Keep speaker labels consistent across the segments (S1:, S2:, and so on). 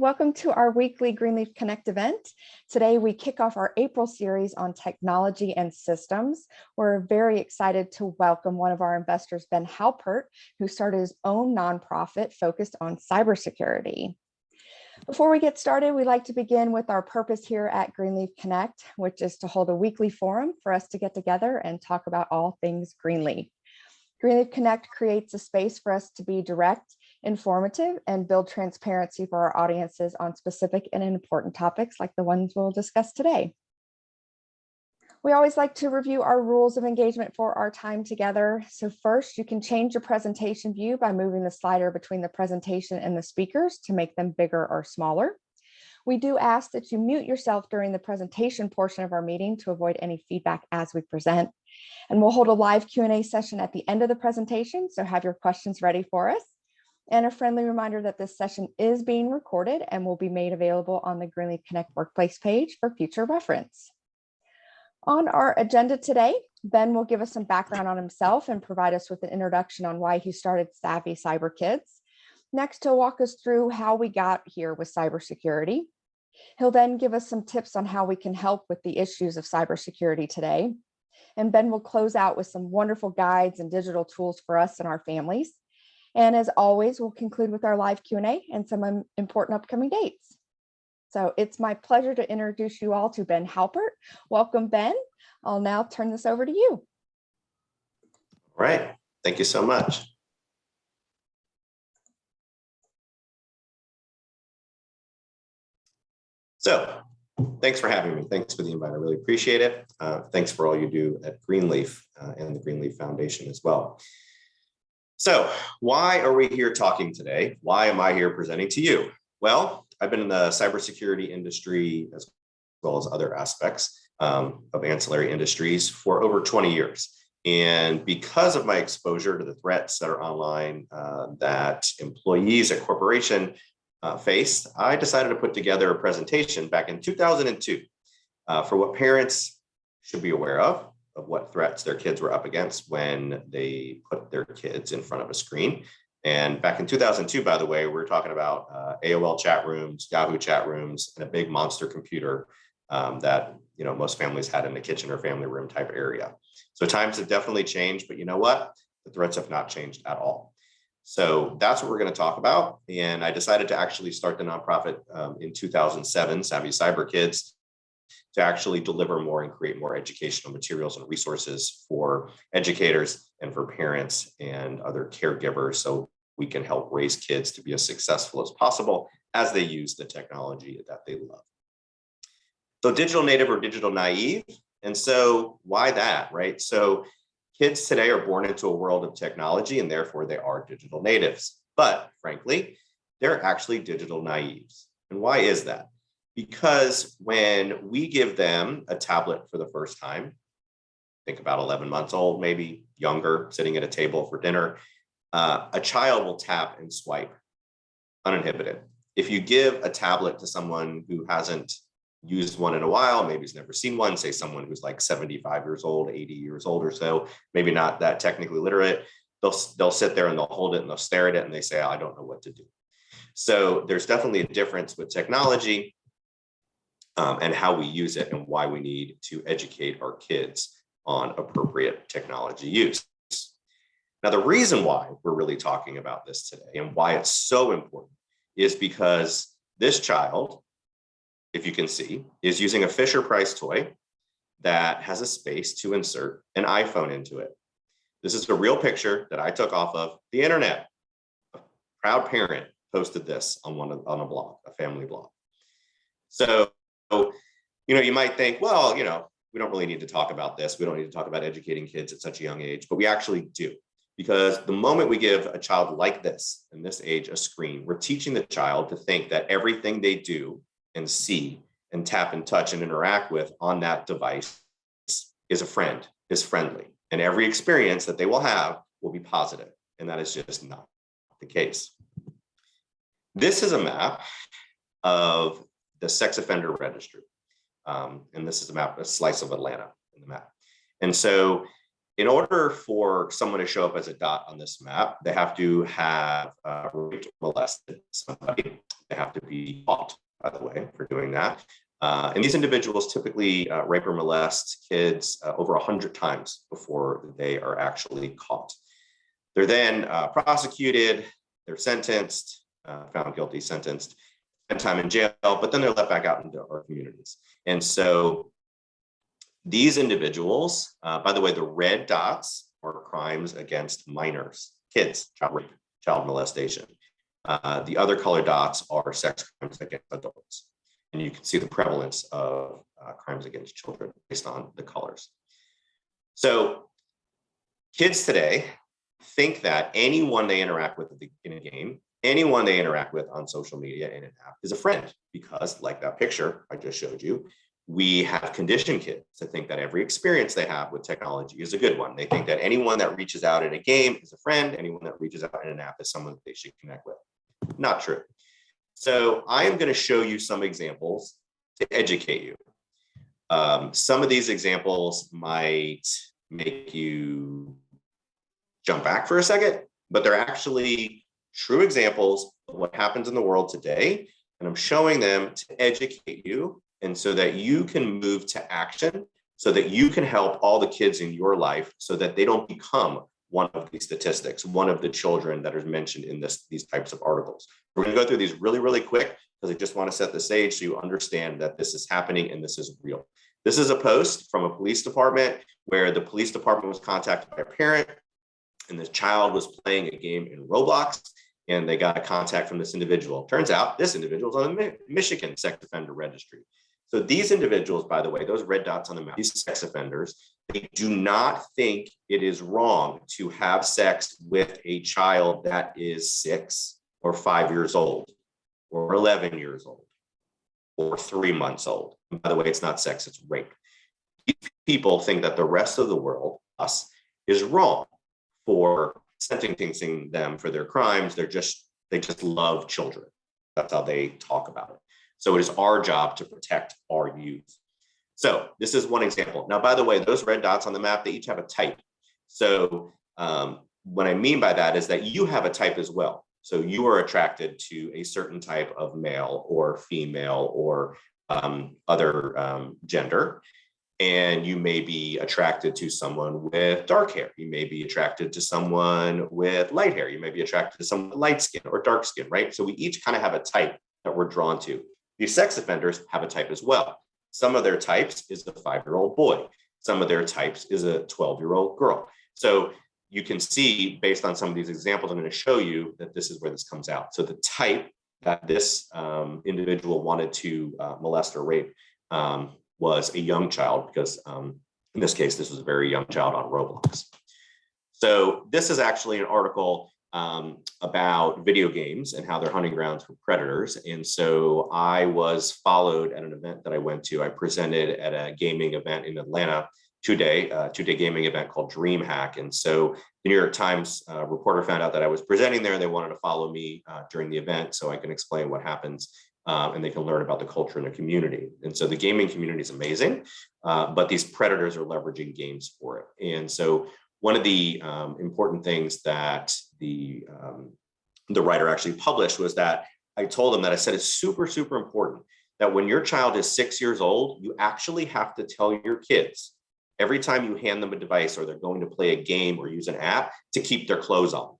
S1: Welcome to our weekly Greenleaf Connect event. Today, we kick off our April series on technology and systems. We're very excited to welcome one of our investors, Ben Halpert, who started his own nonprofit focused on cybersecurity. Before we get started, we'd like to begin with our purpose here at Greenleaf Connect, which is to hold a weekly forum for us to get together and talk about all things Greenleaf. Greenleaf Connect creates a space for us to be direct, informative, and build transparency for our audiences on specific and important topics like the ones we'll discuss today. We always like to review our rules of engagement for our time together. So first, you can change your presentation view by moving the slider between the presentation and the speakers to make them bigger or smaller. We do ask that you mute yourself during the presentation portion of our meeting to avoid any feedback as we present. And we'll hold a live Q&A session at the end of the presentation, so have your questions ready for us. And a friendly reminder that this session is being recorded and will be made available on the Greenleaf Connect Workplace page for future reference. On our agenda today, Ben will give us some background on himself and provide us with an introduction on why he started Savvy Cyber Kids. Next, he'll walk us through how we got here with cybersecurity. He'll then give us some tips on how we can help with the issues of cybersecurity today. And Ben will close out with some wonderful guides and digital tools for us and our families. And as always, we'll conclude with our live Q&A and some important upcoming dates. So it's my pleasure to introduce you all to Ben Halpert. Welcome, Ben. I'll now turn this over to you.
S2: All right. Thank you so much. So thanks for having me. Thanks for the invite. I really appreciate it. Thanks for all you do at Greenleaf and the Greenleaf Foundation as well. So why are we here talking today? Why am I here presenting to you? Well, I've been in the cybersecurity industry as well as other aspects of ancillary industries for over 20 years. And because of my exposure to the threats that are online that employees at corporation face, I decided to put together a presentation back in 2002 for what parents should be aware of what threats their kids were up against when they put their kids in front of a screen. And back in 2002, by the way, we were talking about AOL chat rooms, Yahoo chat rooms, and a big monster computer that most families had in the kitchen or family room type area. So times have definitely changed, but you know what? The threats have not changed at all. So that's what we're going to talk about. And I decided to actually start the nonprofit in 2007, Savvy Cyber Kids, to actually deliver more and create more educational materials and resources for educators and for parents and other caregivers so we can help raise kids to be as successful as possible as they use the technology that they love. So digital native or digital naive. And so why that, right? So kids today are born into a world of technology and therefore they are digital natives. But frankly, they're actually digital naives. And why is that? Because when we give them a tablet for the first time, think about 11 months old, maybe younger, sitting at a table for dinner, a child will tap and swipe uninhibited. If you give a tablet to someone who hasn't used one in a while, maybe has never seen one, say someone who's like 75 years old, 80 years old or so, maybe not that technically literate, they'll sit there and they'll hold it and they'll stare at it and they say, I don't know what to do. So there's definitely a difference with technology and how we use it and why we need to educate our kids on appropriate technology use. Now, the reason why we're really talking about this today and why it's so important is because this child, if you can see, is using a Fisher-Price toy that has a space to insert an iPhone into it. This is a real picture that I took off of the internet. A proud parent posted this on a blog, a family blog. So, you might think, well, we don't really need to talk about this. We don't need to talk about educating kids at such a young age, but we actually do. Because the moment we give a child like this, in this age, a screen, we're teaching the child to think that everything they do and see and tap and touch and interact with on that device is a friend, is friendly. And every experience that they will have will be positive. And that is just not the case. This is a map of the sex offender registry. And this is a map, a slice of Atlanta in the map. And so in order for someone to show up as a dot on this map, they have to have raped or molested somebody. They have to be caught, by the way, for doing that. And these individuals typically rape or molest kids over 100 times before they are actually caught. They're then prosecuted, they're sentenced, found guilty, sentenced, spend time in jail, but then they're let back out into our communities. And so these individuals, by the way, the red dots are crimes against minors, kids, child rape, child molestation. The other colored dots are sex crimes against adults. And you can see the prevalence of crimes against children based on the colors. So kids today think that anyone they interact with in a game, anyone they interact with on social media in an app is a friend, because like that picture I just showed you, we have conditioned kids to think that every experience they have with technology is a good one. They think that anyone that reaches out in a game is a friend, anyone that reaches out in an app is someone that they should connect with. Not true. So I am going to show you some examples to educate you. Some of these examples might make you jump back for a second, but they're actually true examples of what happens in the world today. And I'm showing them to educate you, and so that you can move to action, so that you can help all the kids in your life so that they don't become one of these statistics, one of the children that are mentioned in these types of articles. We're going to go through these really, really quick because I just want to set the stage so you understand that this is happening and this is real. This is a post from a police department where the police department was contacted by a parent, and the child was playing a game in Roblox, and they got a contact from this individual. Turns out this individual is on the Michigan sex offender registry. So these individuals, by the way, those red dots on the map, these sex offenders, they do not think it is wrong to have sex with a child that is 6 or 5 years old, or 11 years old, or 3 months old. And by the way, it's not sex, it's rape. These people think that the rest of the world, us, is wrong for sentencing them for their crimes. They just love children. That's how they talk about it. So it is our job to protect our youth. So this is one example. Now, by the way, those red dots on the map, they each have a type. So what I mean by that is that you have a type as well. So you are attracted to a certain type of male or female or other gender. And you may be attracted to someone with dark hair. You may be attracted to someone with light hair. You may be attracted to someone with light skin or dark skin, right? So we each kind of have a type that we're drawn to. These sex offenders have a type as well. Some of their types is a 5-year-old boy. Some of their types is a 12-year-old girl. So you can see, based on some of these examples I'm going to show you, that this is where this comes out. So the type that this individual wanted to molest or rape was a young child, because in this case, this was a very young child on Roblox. So this is actually an article about video games and how they're hunting grounds for predators. And so I was followed at an event that I went to. I presented at a gaming event in Atlanta, two-day gaming event called DreamHack. And so the New York Times reporter found out that I was presenting there, and they wanted to follow me during the event so I can explain what happens and they can learn about the culture in the community. And so the gaming community is amazing, but these predators are leveraging games for it. And so one of the important things that the writer actually published was that I told them that I said it's super, super important that when your child is 6 years old, you actually have to tell your kids every time you hand them a device or they're going to play a game or use an app to keep their clothes on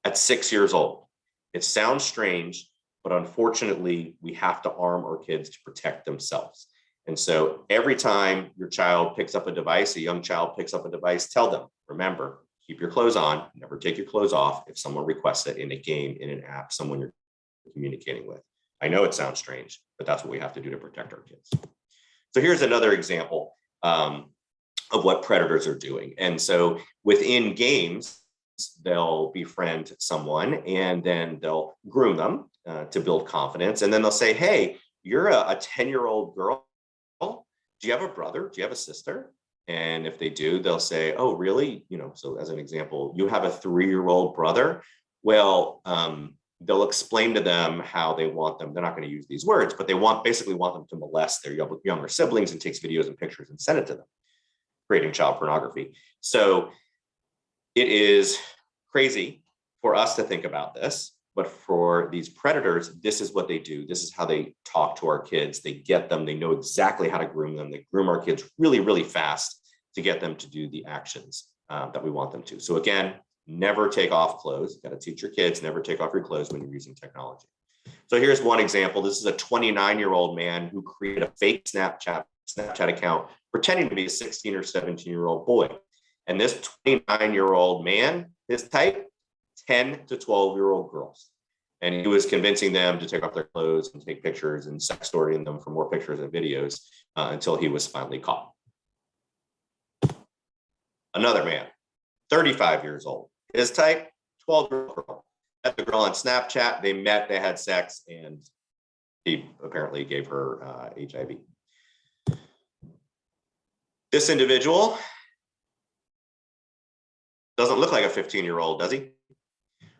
S2: at 6 years old. It sounds strange, but unfortunately, we have to arm our kids to protect themselves. And so every time your child picks up a device, a young child picks up a device, tell them, remember, keep your clothes on, never take your clothes off if someone requests it in a game, in an app, someone you're communicating with. I know it sounds strange, but that's what we have to do to protect our kids. So here's another example of what predators are doing. And so within games, they'll befriend someone and then they'll groom them to build confidence. And then they'll say, hey, you're a 10-year-old girl. Do you have a brother? Do you have a sister? And if they do, they'll say, oh, really? So as an example, you have a 3-year-old brother. Well, they'll explain to them how they want them. They're not going to use these words, but they basically want them to molest their younger siblings and takes videos and pictures and send it to them. creating child pornography. So it is crazy for us to think about this, but for these predators, this is what they do. This is how they talk to our kids. They get them, they know exactly how to groom them. They groom our kids really, really fast to get them to do the actions that we want them to. So again, never take off clothes. Got to teach your kids, never take off your clothes when you're using technology. So here's one example. This is a 29-year-old man who created a fake Snapchat account pretending to be a 16 or 17-year-old boy. And this 29-year-old man, his type, 10 to 12-year-old girls. And he was convincing them to take off their clothes and take pictures and sextorting them for more pictures and videos until he was finally caught. Another man, 35 years old. His type, 12-year-old girl. Met the girl on Snapchat. They met, they had sex, and he apparently gave her HIV. This individual doesn't look like a 15-year-old, does he?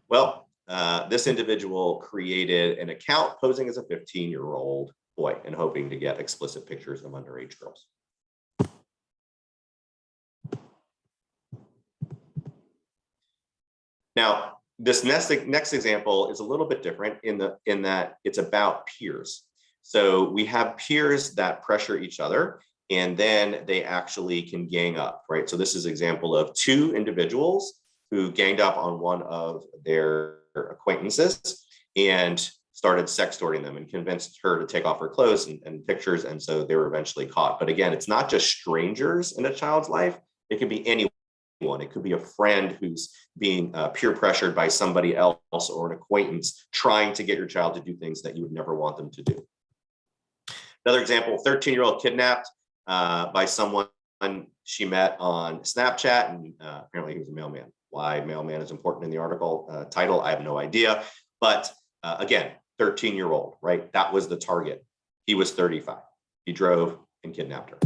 S2: Well, this individual created an account posing as a 15-year-old boy and hoping to get explicit pictures of underage girls. Now, this next example is a little bit different in that it's about peers. So we have peers that pressure each other, and then they actually can gang up, right? So this is an example of two individuals who ganged up on one of their acquaintances and started sextorting them and convinced her to take off her clothes and pictures. And so they were eventually caught. But again, it's not just strangers in a child's life. It can be anyone. It could be a friend who's being peer pressured by somebody else or an acquaintance trying to get your child to do things that you would never want them to do. Another example, 13-year-old kidnapped by someone she met on Snapchat, and apparently he was a mailman. Why mailman is important in the article title, I have no idea. But again, 13-year-old, right? That was the target. He was 35. He drove and kidnapped her.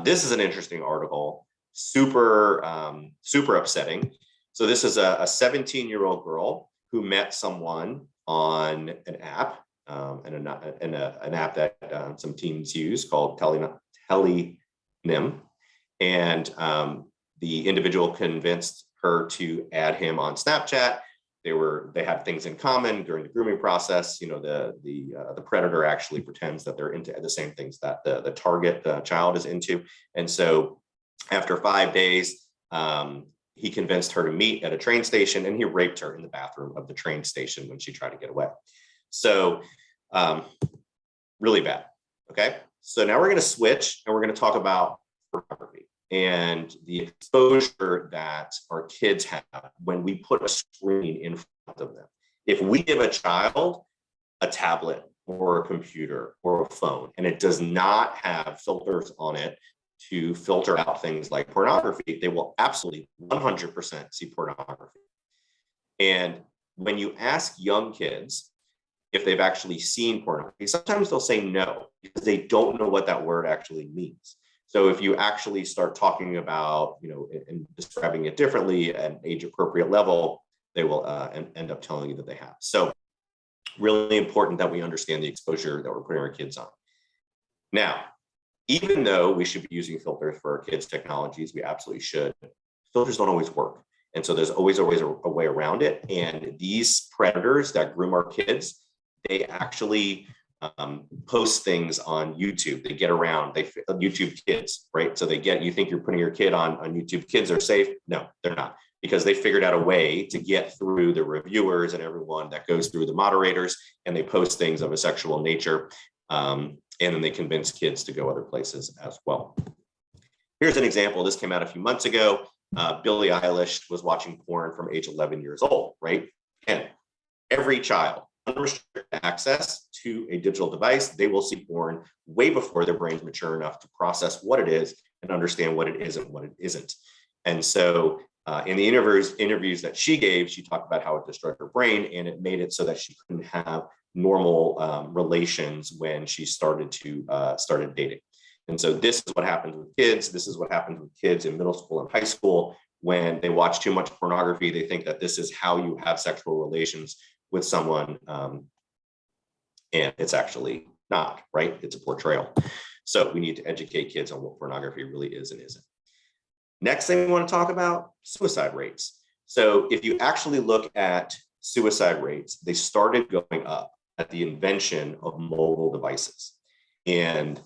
S2: This is an interesting article. Super upsetting. So this is a 17-year-old girl who met someone on an app, an app that some teens use called Telenym. And the individual convinced her to add him on Snapchat. They had things in common during the grooming process. You know, the predator actually pretends that they're into the same things that the target child is into. And so after 5 days, he convinced her to meet at a train station, and he raped her in the bathroom of the train station when she tried to get away. So really bad. Okay. So now we're going to switch and we're going to talk about pornography and the exposure that our kids have when we put a screen in front of them. If we give a child a tablet or a computer or a phone, and it does not have filters on it to filter out things like pornography, they will absolutely 100% see pornography. And when you ask young kids if they've actually seen pornography, sometimes they'll say no, because they don't know what that word actually means. So if you actually start talking about, and describing it differently at an age appropriate level, they will end up telling you that they have. So really important that we understand the exposure that we're putting our kids on. Now, even though we should be using filters for our kids' technologies, we absolutely should. Filters don't always work. And so there's always a way around it. And these predators that groom our kids, they actually post things on YouTube. They get around, YouTube Kids, right? So you think you're putting your kid on YouTube Kids are safe? No, they're not, because they figured out a way to get through the reviewers and everyone that goes through the moderators, and they post things of a sexual nature. And then they convince kids to go other places as well. Here's an example. This came out a few months ago. Billie Eilish was watching porn from age 11 years old, right? And every child, unrestricted access to a digital device, they will see porn way before their brains mature enough to process what it is and understand what it is and what it isn't. And so in the interviews that she gave, she talked about how it destroyed her brain, and it made it so that she couldn't have normal relations when she started dating. And so this is what happens with kids. This is what happens with kids in middle school and high school. When they watch too much pornography, they think that this is how you have sexual relations with someone. And it's actually not, right? It's a portrayal. So we need to educate kids on what pornography really is and isn't. Next thing we want to talk about, suicide rates. So if you actually look at suicide rates, they started going up at the invention of mobile devices. And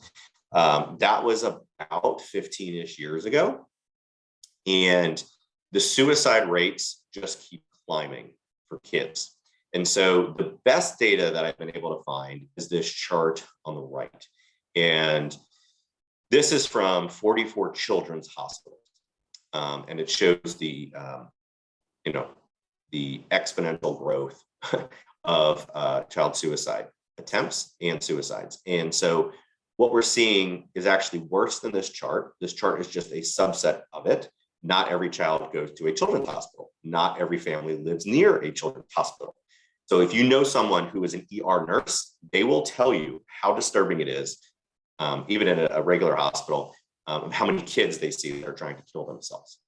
S2: that was about 15-ish years ago. And the suicide rates just keep climbing for kids. And so the best data that I've been able to find is this chart on the right. And this is from 44 children's hospitals. And it shows the exponential growth of child suicide attempts and suicides. And so what we're seeing is actually worse than this chart. This chart is just a subset of it. Not every child goes to a children's hospital. Not every family lives near a children's hospital. So if you know someone who is an ER nurse, they will tell you how disturbing it is, even in a regular hospital, how many kids they see that are trying to kill themselves.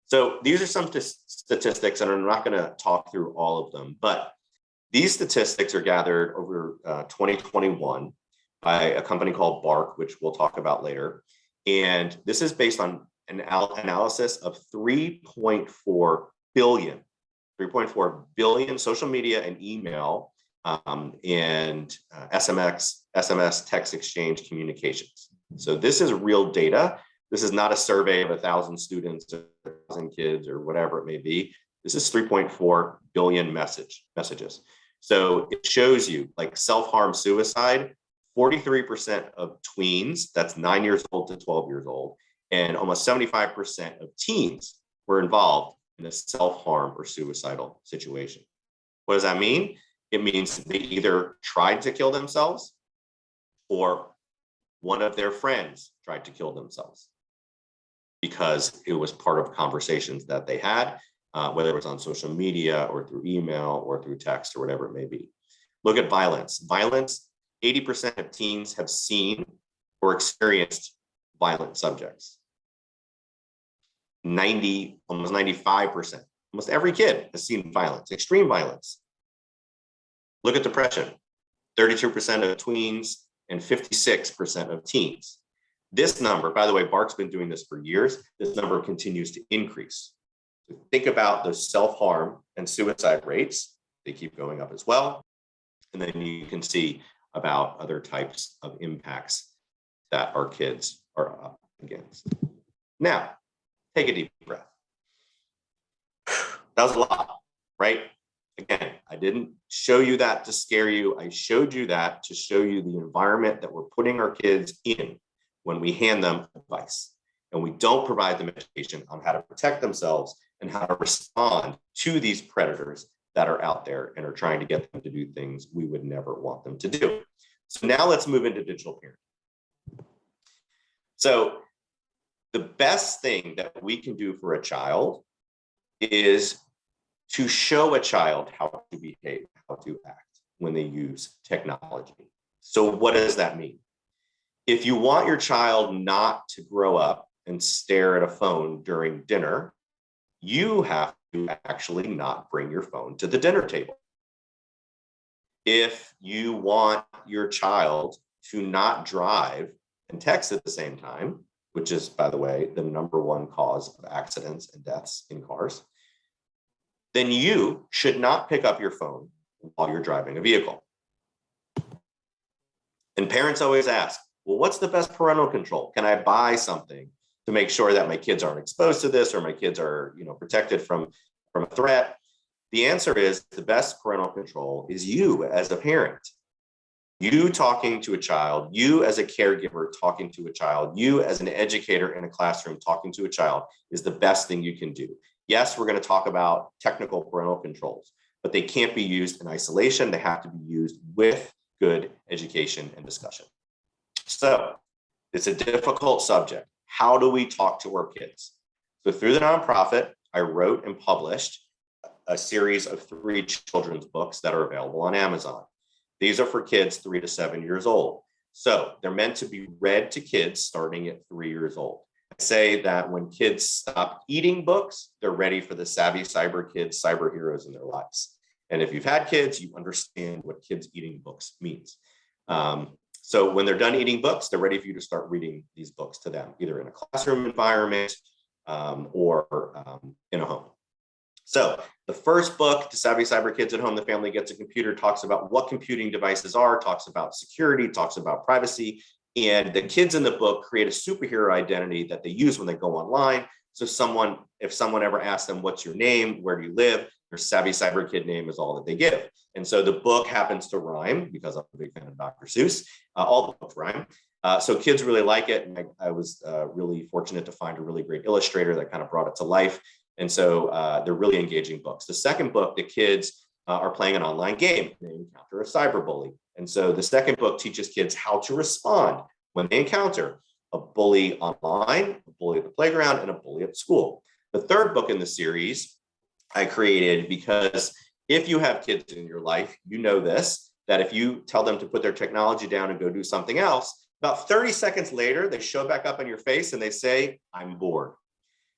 S2: So these are some statistics, and I'm not going to talk through all of them, but these statistics are gathered over 2021 by a company called Bark, which we'll talk about later. And this is based on an analysis of 3.4 billion social media and email and SMS text exchange communications. So this is real data. This is not a survey of 1,000 students or 1,000 kids or whatever it may be. This is 3.4 billion messages. So it shows you, like, self-harm suicide, 43% of tweens, that's 9 years old to 12 years old, and almost 75% of teens were involved in a self-harm or suicidal situation. What does that mean? It means they either tried to kill themselves or one of their friends tried to kill themselves because it was part of conversations that they had, whether it was on social media or through email or through text or whatever it may be. Look at violence. Violence, 80% of teens have seen or experienced violent subjects. Almost 95%, almost every kid has seen violence, extreme violence. Look at depression, 32% of tweens and 56% of teens. This number, by the way, Bark's been doing this for years, this number continues to increase. So think about those self-harm and suicide rates, they keep going up as well. And then you can see about other types of impacts that our kids are up against. Now, take a deep breath. That was a lot, right? Again, I didn't show you that to scare you. I showed you that to show you the environment that we're putting our kids in when we hand them advice and we don't provide them education on how to protect themselves and how to respond to these predators that are out there and are trying to get them to do things we would never want them to do. So now let's move into digital parenting. So the best thing that we can do for a child is to show a child how to behave, how to act when they use technology. So what does that mean? If you want your child not to grow up and stare at a phone during dinner, you have to actually not bring your phone to the dinner table. If you want your child to not drive and text at the same time, which is, by the way, the #1 cause of accidents and deaths in cars, then you should not pick up your phone while you're driving a vehicle. And parents always ask, well, what's the best parental control? Can I buy something to make sure that my kids aren't exposed to this or my kids are, protected from a threat? The answer is the best parental control is you as a parent. You talking to a child, you as a caregiver talking to a child, you as an educator in a classroom talking to a child is the best thing you can do. Yes, we're going to talk about technical parental controls, but they can't be used in isolation. They have to be used with good education and discussion. So it's a difficult subject. How do we talk to our kids? So through the nonprofit, I wrote and published a series of 3 children's books that are available on Amazon. These are for kids 3 to 7 years old. So they're meant to be read to kids starting at 3 years old. I say that when kids stop eating books, they're ready for the savvy cyber kids, cyber heroes in their lives. And if you've had kids, you understand what kids eating books means. So when they're done eating books, they're ready for you to start reading these books to them, either in a classroom environment or in a home. So the first book, The Savvy Cyber Kids at Home, the Family Gets a Computer, talks about what computing devices are, talks about security, talks about privacy. And the kids in the book create a superhero identity that they use when they go online. So if someone ever asks them, what's your name? Where do you live? Their Savvy Cyber Kid name is all that they give. And so the book happens to rhyme, because I'm a big fan of Dr. Seuss. All the books rhyme. So kids really like it. And I was really fortunate to find a really great illustrator that kind of brought it to life. And so they're really engaging books. The second book, the kids are playing an online game. They encounter a cyberbully. And so the second book teaches kids how to respond when they encounter a bully online, a bully at the playground, and a bully at school. The third book in the series I created because if you have kids in your life, you know this, that if you tell them to put their technology down and go do something else, about 30 seconds later, they show back up in your face and they say, I'm bored.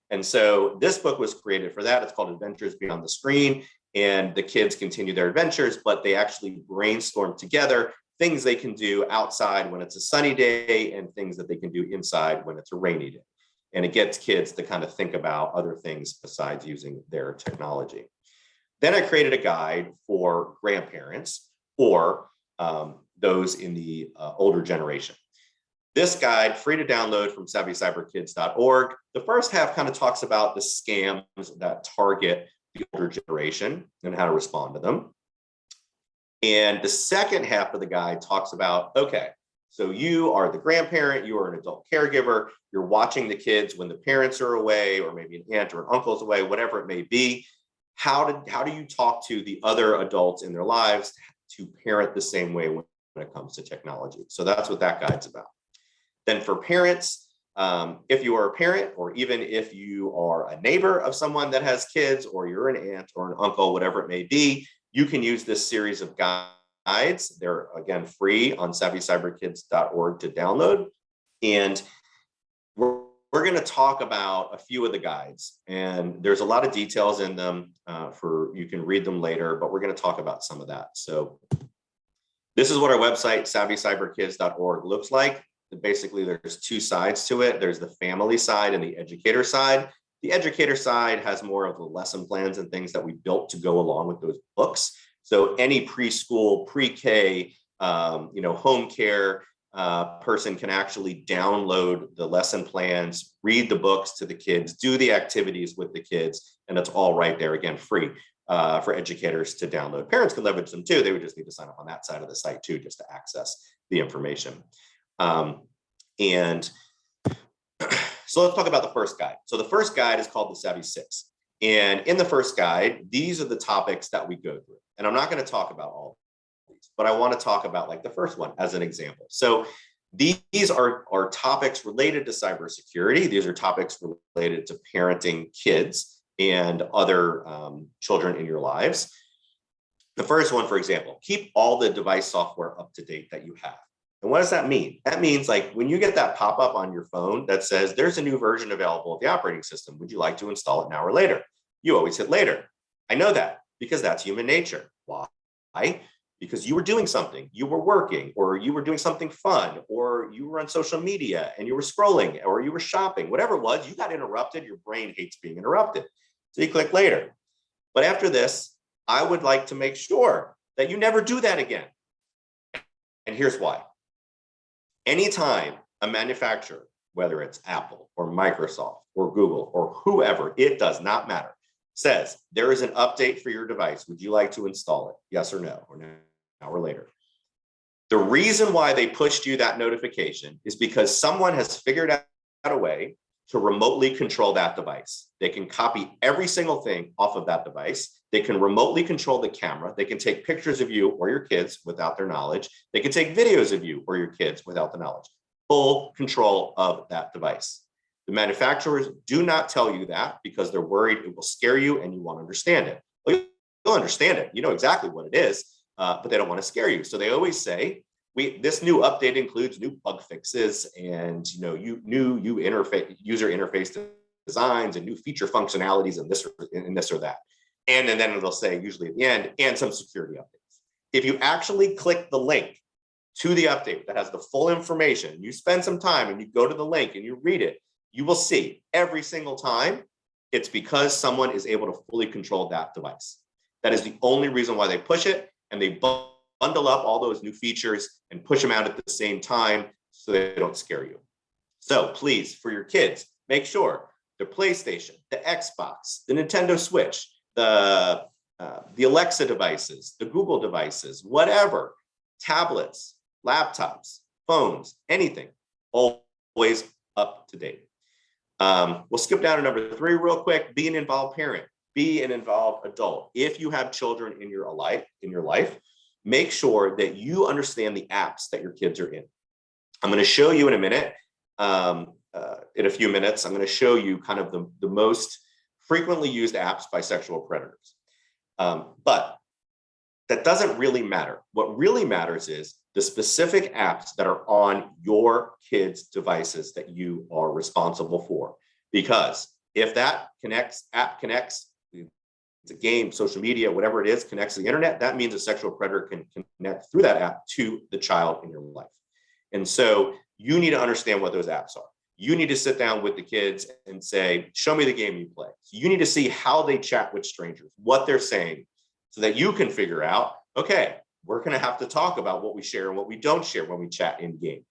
S2: And so this book was created for that. It's called Adventures Beyond the Screen. And the kids continue their adventures, but they actually brainstorm together things they can do outside when it's a sunny day and things that they can do inside when it's a rainy day. And it gets kids to kind of think about other things besides using their technology. Then I created a guide for grandparents or those in the older generation. This guide, free to download from savvycyberkids.org. The first half kind of talks about the scams that target the older generation and how to respond to them. And the second half of the guide talks about, okay, so you are the grandparent, you are an adult caregiver, you're watching the kids when the parents are away, or maybe an aunt or an uncle's away, whatever it may be. How do you talk to the other adults in their lives to parent the same way when it comes to technology? So that's what that guide's about. Then for parents, if you are a parent, or even if you are a neighbor of someone that has kids, or you're an aunt or an uncle, whatever it may be, you can use this series of guides. They're, again, free on savvycyberkids.org to download. And we're going to talk about a few of the guides. And there's a lot of details in them you can read them later, but we're going to talk about some of that. So this is what our website, savvycyberkids.org, looks like. Basically, there's two sides to it. There's the family side and the educator side. The educator side has more of the lesson plans and things that we built to go along with those books. So any preschool, pre-K, home care person can actually download the lesson plans, read the books to the kids, do the activities with the kids, and it's all right there, again, free for educators to download. Parents can leverage them too. They would just need to sign up on that side of the site too, just to access the information. So let's talk about the first guide. So the first guide is called the Savvy 6. And in the first guide, these are the topics that we go through. And I'm not going to talk about all of these, but I want to talk about like the first one as an example. So these are topics related to cybersecurity. These are topics related to parenting kids and other children in your lives. The first one, for example, keep all the device software up to date that you have. And what does that mean? That means like when you get that pop-up on your phone that says there's a new version available of the operating system, would you like to install it now or later? You always hit later. I know that because that's human nature. Why? Because you were doing something, you were working, or you were doing something fun, or you were on social media and you were scrolling, or you were shopping, whatever it was, you got interrupted. Your brain hates being interrupted. So you click later. But after this, I would like to make sure that you never do that again. And here's why. Anytime a manufacturer, whether it's Apple or Microsoft or Google or whoever, it does not matter, says there is an update for your device, would you like to install it? Yes or no, or now or later. The reason why they pushed you that notification is because someone has figured out a way to remotely control that device. They can copy every single thing off of that device. They can remotely control the camera. They can take pictures of you or your kids without their knowledge. They can take videos of you or your kids without the knowledge. Full control of that device. The manufacturers do not tell you that because they're worried it will scare you and you won't understand it. Well, you'll understand it. You know exactly what it is, but they don't want to scare you. So they always say, this new update includes new bug fixes and new user interface designs and new feature functionalities and this or that. And then it'll say, usually at the end, and some security updates. If you actually click the link to the update that has the full information, you spend some time and you go to the link and you read it, you will see every single time it's because someone is able to fully control that device. That is the only reason why they push it, and they bundle up all those new features and push them out at the same time so they don't scare you. So please, for your kids, make sure the PlayStation, the Xbox, the Nintendo Switch, the Alexa devices, the Google devices, whatever, tablets, laptops, phones, anything, always up to date. We'll skip down to number 3 real quick. Be an involved parent. Be an involved adult. If you have children in your life, make sure that you understand the apps that your kids are in. I'm going to show you in a minute, in a few minutes, I'm going to show you kind of the most frequently used apps by sexual predators. But that doesn't really matter. What really matters is the specific apps that are on your kids' devices that you are responsible for. Because if that app connects, it's a game, social media, whatever it is, connects to the internet, that means a sexual predator can connect through that app to the child in your life. And so you need to understand what those apps are. You need to sit down with the kids and say, show me the game you play. So you need to see how they chat with strangers, what they're saying, so that you can figure out, okay, we're going to have to talk about what we share and what we don't share when we chat in game.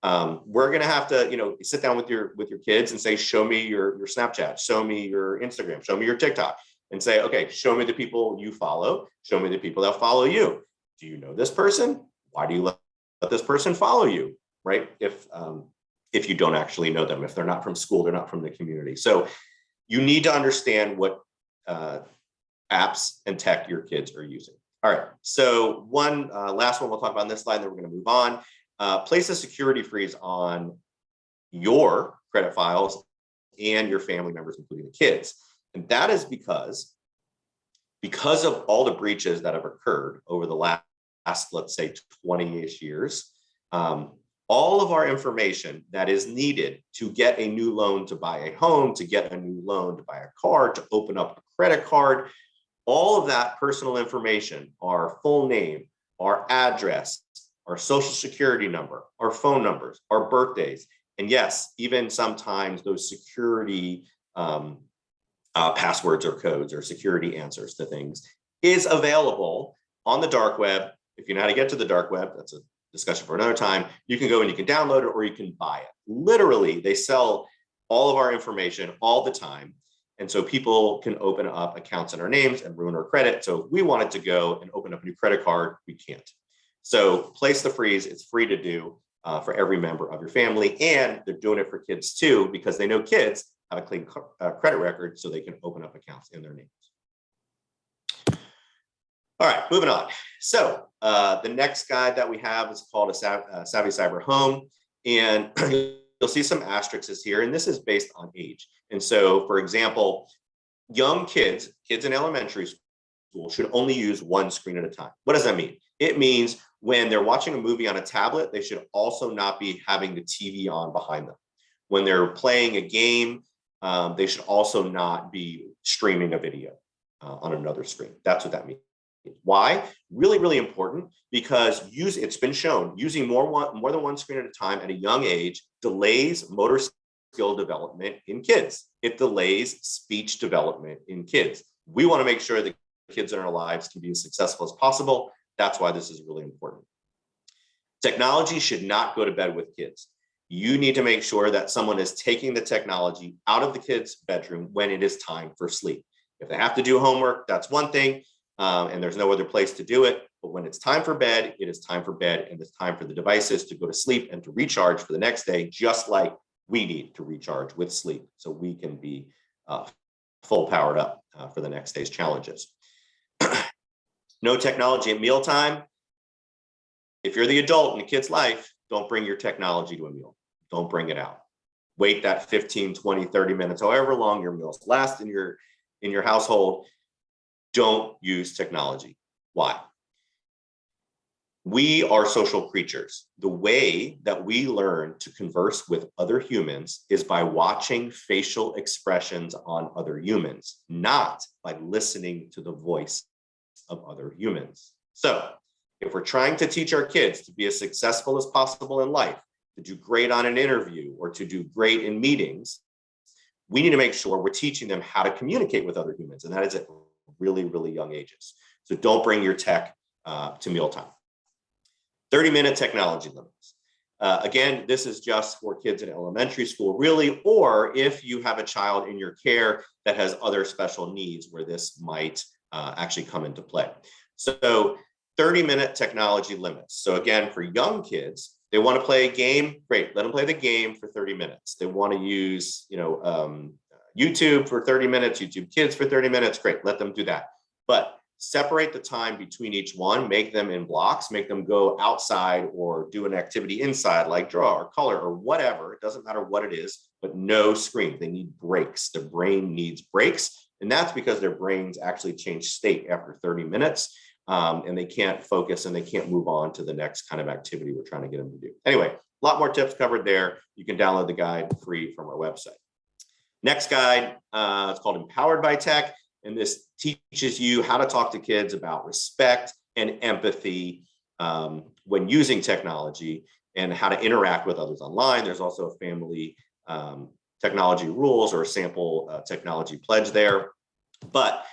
S2: We're going to have to, sit down with your kids and say, show me your Snapchat, show me your Instagram, show me your TikTok, and say, okay, show me the people you follow, show me the people that follow you. Do you know this person? Why do you let this person follow you? Right? If you don't actually know them, if they're not from school, they're not from the community. So you need to understand what apps and tech your kids are using. All right, so one last one we'll talk about on this slide, and then we're going to move on. Place a security freeze on your credit files and your family members, including the kids. And that is because of all the breaches that have occurred over the last, let's say, 20-ish years, all of our information that is needed to get a new loan to buy a home, to get a new loan to buy a car, to open up a credit card, all of that personal information, our full name, our address, our social security number, our phone numbers, our birthdays, and yes, even sometimes those security passwords or codes or security answers to things is available on the dark web. If you know how to get to the dark web, that's a discussion for another time. You can go and you can download it or you can buy it. Literally, they sell all of our information all the time. And so people can open up accounts in our names and ruin our credit. So if we wanted to go and open up a new credit card, we can't. So place the freeze. It's free to do for every member of your family. And they're doing it for kids too, because they know kids have a clean credit record, so they can open up accounts in their names. All right, moving on. So the next guide that we have is called a Savvy Cyber Home. And you'll see some asterisks here, and this is based on age. And so, for example, young kids in elementary school should only use one screen at a time. What does that mean? It means when they're watching a movie on a tablet, they should also not be having the TV on behind them. When they're playing a game, they should also not be streaming a video on another screen. That's what that means. Why? Really, really important, because it's been shown using more than one screen at a time at a young age delays motor skill development in kids. It delays speech development in kids. We want to make sure that kids in our lives can be as successful as possible. That's why this is really important. Technology should not go to bed with kids. You need to make sure that someone is taking the technology out of the kid's bedroom when it is time for sleep. If they have to do homework, that's one thing, and there's no other place to do it. But when it's time for bed, it is time for bed, and it's time for the devices to go to sleep and to recharge for the next day, just like we need to recharge with sleep so we can be full powered up for the next day's challenges. No technology at mealtime. If you're the adult in a kid's life, don't bring your technology to a meal. Don't bring it out. Wait that 15, 20, 30 minutes, however long your meals last in your household. Don't use technology. Why? We are social creatures. The way that we learn to converse with other humans is by watching facial expressions on other humans, not by listening to the voice of other humans. So if we're trying to teach our kids to be as successful as possible in life, to do great on an interview or to do great in meetings, we need to make sure we're teaching them how to communicate with other humans. And that is at really, really young ages. So don't bring your tech to mealtime. 30-minute technology limits. Again, this is just for kids in elementary school, really, or if you have a child in your care that has other special needs where this might actually come into play. So 30-minute technology limits. So again, for young kids, they want to play a game, great, let them play the game for 30 minutes. They want to use, YouTube for 30 minutes, YouTube Kids for 30 minutes, great, let them do that. But separate the time between each one, make them in blocks, make them go outside or do an activity inside like draw or color or whatever. It doesn't matter what it is, but no screen. They need breaks. The brain needs breaks. And that's because their brains actually change state after 30 minutes and they can't focus and they can't move on to the next kind of activity we're trying to get them to do. Anyway, a lot more tips covered there. You can download the guide free from our website. Next guide, it's called Empowered by Tech. And this teaches you how to talk to kids about respect and empathy when using technology and how to interact with others online. There's also a family technology rules or a sample technology pledge there. But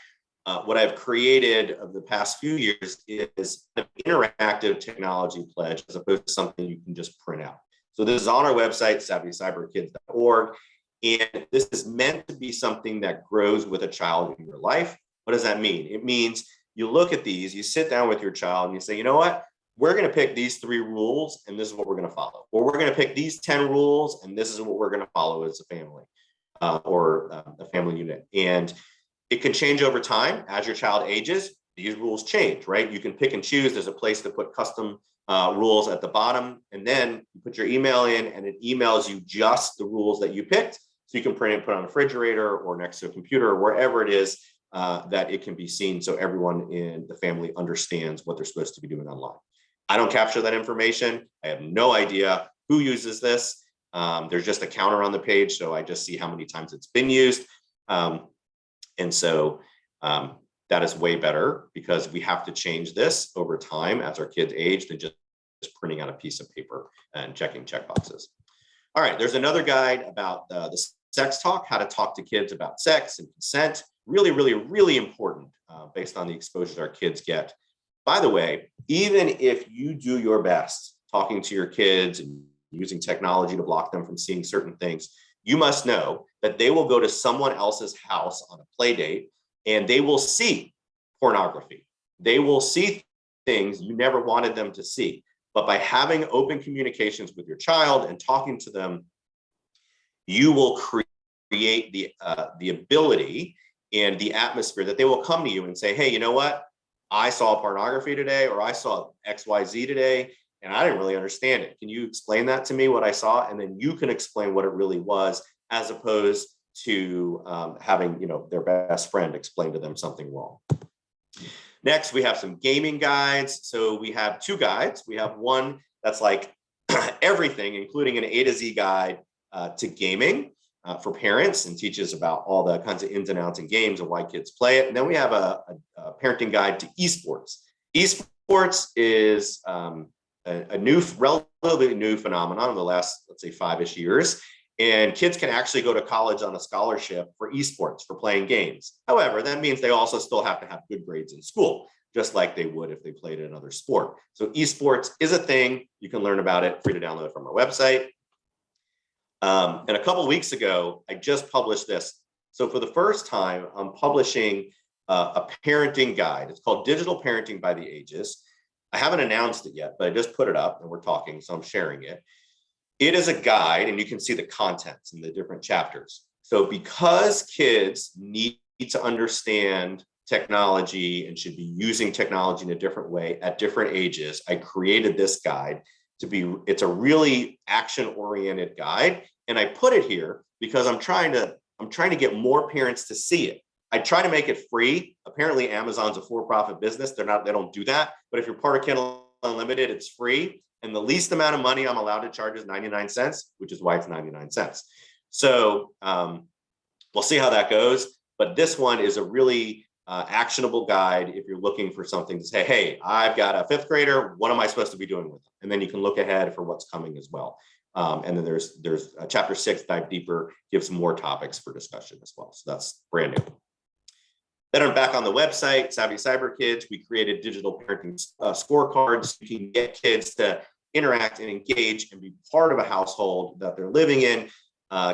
S2: what I've created of the past few years is an interactive technology pledge as opposed to something you can just print out. So this is on our website, savvycyberkids.org. And this is meant to be something that grows with a child in your life. What does that mean? It means you look at these, you sit down with your child and you say, you know what? We're going to pick these 3 rules and this is what we're going to follow. Or we're going to pick these 10 rules and this is what we're going to follow as a family or a family unit. And it can change over time. As your child ages, these rules change, right? You can pick and choose. There's a place to put custom rules at the bottom. And then you put your email in and it emails you just the rules that you picked. So you can print it, put it on a refrigerator or next to a computer or wherever it is that it can be seen so everyone in the family understands what they're supposed to be doing online. I don't capture that information. I have no idea who uses this. There's just a counter on the page, so I just see how many times it's been used. And so that is way better because we have to change this over time as our kids age than just printing out a piece of paper and checking checkboxes. All right, there's another guide about the sex talk, how to talk to kids about sex and consent. Really, really, really important based on the exposures our kids get. By the way, even if you do your best talking to your kids and using technology to block them from seeing certain things, you must know that they will go to someone else's house on a play date and they will see pornography. They will see things you never wanted them to see. But by having open communications with your child and talking to them, you will create the ability and the atmosphere that they will come to you and say, hey, you know what? I saw pornography today, or I saw XYZ today, and I didn't really understand it. Can you explain that to me, what I saw? And then you can explain what it really was, as opposed to having, their best friend explain to them something wrong. Next, we have some gaming guides. So we have 2 guides. We have one that's like everything, including an A to Z guide to gaming for parents and teaches about all the kinds of ins and outs in games and why kids play it. And then we have a parenting guide to esports. Esports is a new, relatively new phenomenon in the last, let's say, 5-ish years. And kids can actually go to college on a scholarship for esports, for playing games. However, that means they also still have to have good grades in school, just like they would if they played another sport. So esports is a thing. You can learn about it, free to download from our website. And a couple of weeks ago, I just published this. So for the first time, I'm publishing a parenting guide. It's called Digital Parenting by the Ages. I haven't announced it yet, but I just put it up and we're talking, so I'm sharing it. It is a guide, and you can see the contents in the different chapters. So because kids need to understand technology and should be using technology in a different way at different ages, I created this guide to be, it's a really action-oriented guide. And I put it here because I'm trying to get more parents to see it. I try to make it free. Apparently Amazon's a for-profit business. They don't do that. But if you're part of Kindle Unlimited, it's free. And the least amount of money I'm allowed to charge is 99 cents, which is why it's 99 cents. So we'll see how that goes. But this one is a really actionable guide if you're looking for something to say, hey, I've got a fifth grader. What am I supposed to be doing with them? And then you can look ahead for what's coming as well. And then there's chapter 6, dive deeper, gives more topics for discussion as well. So that's brand new. Then I'm back on the website, Savvy Cyber Kids. We created digital parenting scorecards. You can get kids to interact and engage and be part of a household that they're living in.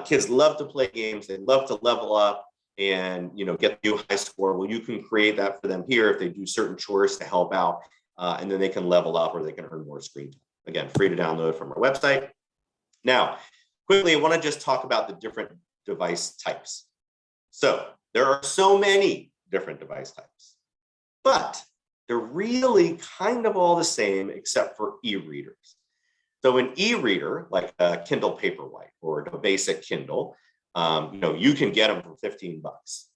S2: Kids love to play games. They love to level up and get the new high score. Well, you can create that for them here if they do certain chores to help out, and then they can level up or they can earn more screen time. Again, free to download from our website. Now, quickly, I want to just talk about the different device types. So there are so many different device types, but they're really kind of all the same except for e-readers. So an e-reader, like a Kindle Paperwhite or a basic Kindle, you can get them for 15 bucks.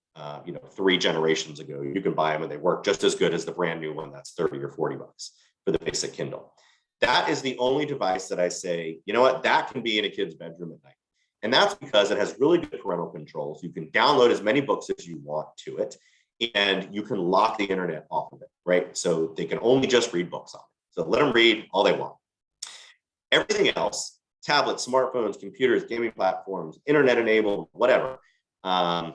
S2: 3 generations ago, you can buy them and they work just as good as the brand new one that's 30 or 40 bucks for the basic Kindle. That is the only device that I say, you know what, that can be in a kid's bedroom at night. And that's because it has really good parental controls. You can download as many books as you want to it, and you can lock the internet off of it, right? So they can only just read books on it. So let them read all they want. Everything else, tablets, smartphones, computers, gaming platforms, internet enabled, whatever, has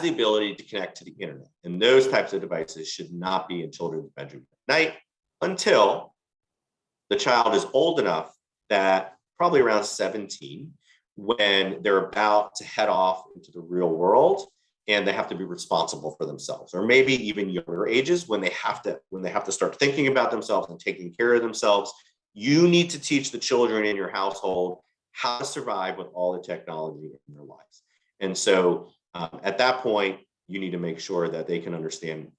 S2: the ability to connect to the internet. And those types of devices should not be in children's bedrooms at night until the child is old enough that probably around 17, when they're about to head off into the real world and they have to be responsible for themselves, or maybe even younger ages when they have to start thinking about themselves and taking care of themselves. You need to teach the children in your household how to survive with all the technology in their lives. And so at that point, you need to make sure that they can understand,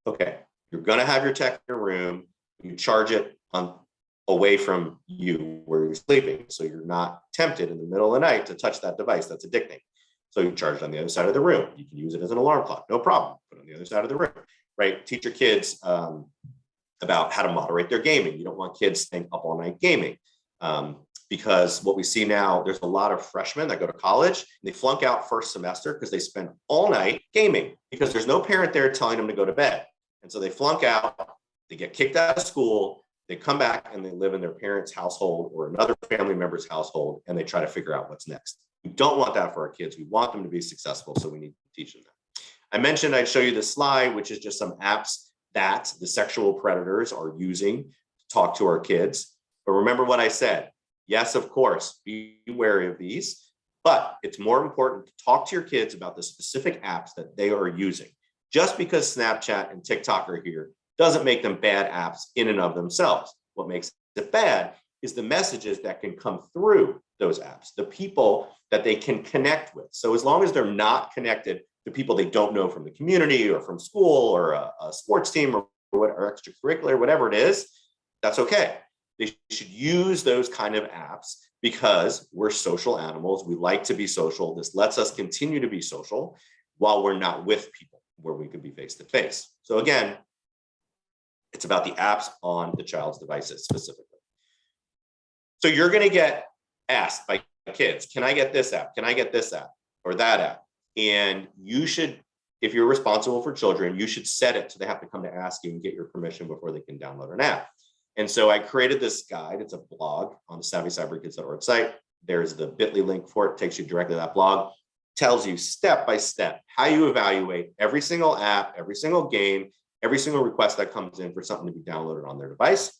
S2: okay, you're going to have your tech in your room, you charge it away from you where you're sleeping. So you're not tempted in the middle of the night to touch that device. That's addicting. So you charge it on the other side of the room. You can use it as an alarm clock, no problem. Put it on the other side of the room, right? Teach your kids about how to moderate their gaming. You don't want kids staying up all night gaming. Because what we see now, there's a lot of freshmen that go to college and they flunk out first semester because they spend all night gaming because there's no parent there telling them to go to bed. And so they flunk out, they get kicked out of school, they come back and they live in their parents' household or another family member's household, and they try to figure out what's next. We don't want that for our kids. We want them to be successful, so we need to teach them that. I mentioned I'd show you this slide, which is just some apps that the sexual predators are using to talk to our kids. But remember what I said. Yes, of course, be wary of these, but it's more important to talk to your kids about the specific apps that they are using. Just because Snapchat and TikTok are here doesn't make them bad apps in and of themselves. What makes it bad is the messages that can come through those apps, the people that they can connect with. So as long as they're not connected to people they don't know from the community or from school or a sports team or extracurricular, whatever it is, that's okay. They should use those kind of apps because we're social animals. We like to be social. This lets us continue to be social while we're not with people where we could be face to face. So again, it's about the apps on the child's devices specifically. So you're going to get asked by kids, can I get this app? Can I get this app or that app? And you should, if you're responsible for children, you should set it so they have to come to ask you and get your permission before they can download an app. And so I created this guide. It's a blog on the savvycyberkids.org site. There's the bit.ly link for it. It takes you directly to that blog. Tells you step by step how you evaluate every single app, every single game, every single request that comes in for something to be downloaded on their device,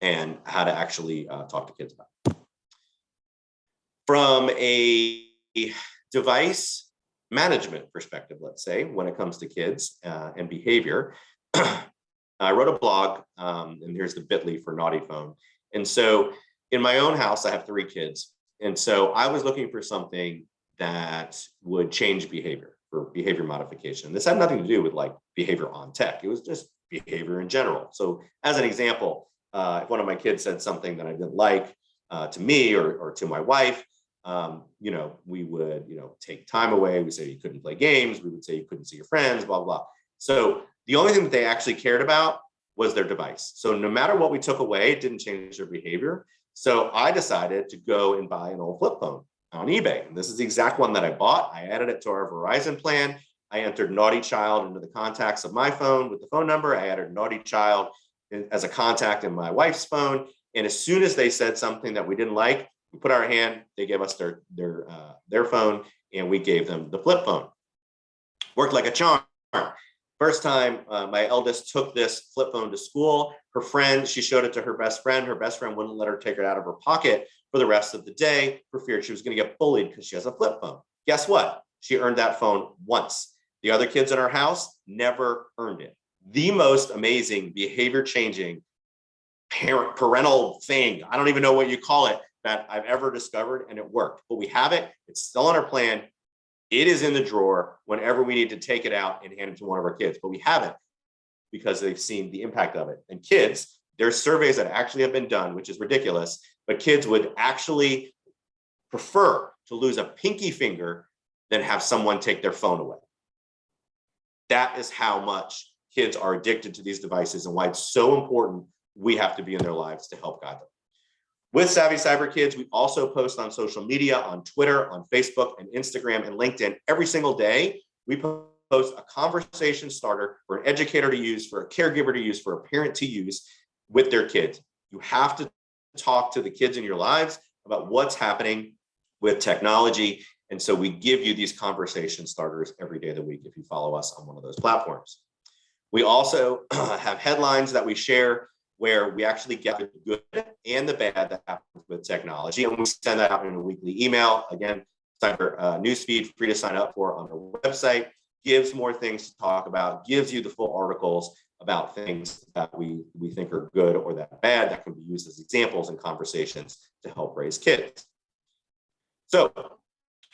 S2: and how to actually talk to kids about it. From a device management perspective, let's say, when it comes to kids and behavior, I wrote a blog, and here's the bit.ly for naughty phone. And so in my own house, I have 3 kids. And so I was looking for something that would change behavior, for behavior modification. This had nothing to do with like behavior on tech. It was just behavior in general. So as an example, if one of my kids said something that I didn't like to me or to my wife, we would, take time away. We say you couldn't play games. We would say you couldn't see your friends, blah, blah, blah. So the only thing that they actually cared about was their device. So no matter what we took away, it didn't change their behavior. So I decided to go and buy an old flip phone on eBay. And this is the exact one that I bought. I added it to our Verizon plan. I entered naughty child into the contacts of my phone with the phone number. I added naughty child as a contact in my wife's phone. And as soon as they said something that we didn't like, we put our hand, they gave us their phone, and we gave them the flip phone. Worked like a charm. First time my eldest took this flip phone to school, her friend, she showed it to her best friend. Her best friend wouldn't let her take it out of her pocket for the rest of the day for fear she was going to get bullied because she has a flip phone. Guess what? She earned that phone once. The other kids in our house never earned it. The most amazing behavior changing parental thing, I don't even know what you call it, that I've ever discovered, and it worked. But we have it. It's still on our plan. It is in the drawer whenever we need to take it out and hand it to one of our kids. But we have it because they've seen the impact of it. And kids, there's surveys that actually have been done, which is ridiculous, but kids would actually prefer to lose a pinky finger than have someone take their phone away. That is how much kids are addicted to these devices and why it's so important we have to be in their lives to help guide them. With Savvy Cyber Kids, we also post on social media, on Twitter, on Facebook, and Instagram, and LinkedIn. Every single day, we post a conversation starter for an educator to use, for a caregiver to use, for a parent to use with their kids. You have to talk to the kids in your lives about what's happening with technology. And so we give you these conversation starters every day of the week if you follow us on one of those platforms. We also have headlines that we share where we actually get the good and the bad that happens with technology. And we send that out in a weekly email. Again, Cyber newsfeed, free to sign up for on our website, gives more things to talk about, gives you the full articles about things that we think are good or that bad that can be used as examples in conversations to help raise kids. So,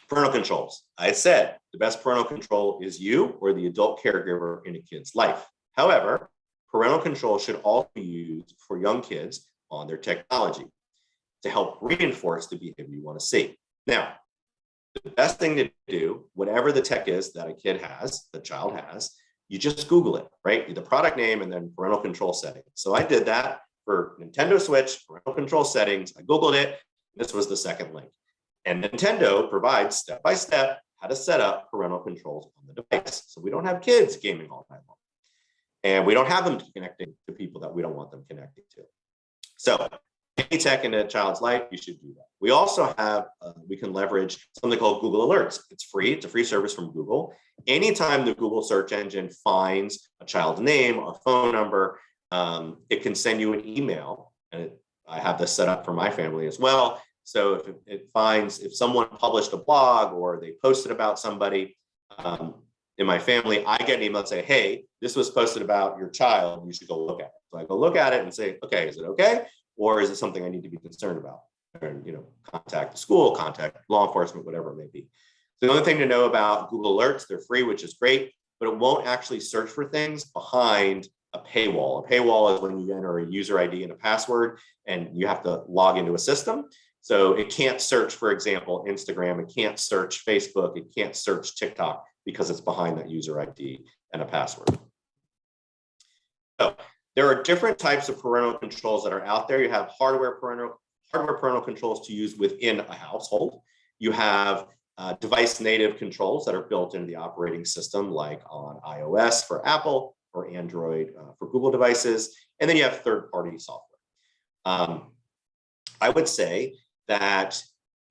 S2: parental controls. I said the best parental control is you or the adult caregiver in a kid's life. However, parental control should also be used for young kids on their technology to help reinforce the behavior you want to see. Now, the best thing to do, whatever the tech is that a kid has, the child has, you just Google it, right? The product name and then parental control settings. So I did that for Nintendo Switch, parental control settings. I Googled it. This was the second link. And Nintendo provides step-by-step how to set up parental controls on the device. So we don't have kids gaming all night long. And we don't have them connecting to people that we don't want them connecting to. So any tech in a child's life, you should do that. We also have, we can leverage something called Google Alerts. It's free. It's a free service from Google. Anytime the Google search engine finds a child's name, a phone number, it can send you an email. And I have this set up for my family as well. So if it finds, if someone published a blog or they posted about somebody, in my family, I get an email and say, hey, this was posted about your child. You should go look at it. So I go look at it and say, okay, is it okay? Or is it something I need to be concerned about? And, contact the school, contact law enforcement, whatever it may be. So the only thing to know about Google Alerts, they're free, which is great, but it won't actually search for things behind a paywall. A paywall is when you enter a user ID and a password and you have to log into a system. So it can't search, for example, Instagram. It can't search Facebook. It can't search TikTok because it's behind that user ID and a password. So there are different types of parental controls that are out there. You have hardware parental controls to use within a household. You have device native controls that are built into the operating system, like on iOS for Apple or Android for Google devices. And then you have third-party software. I would say that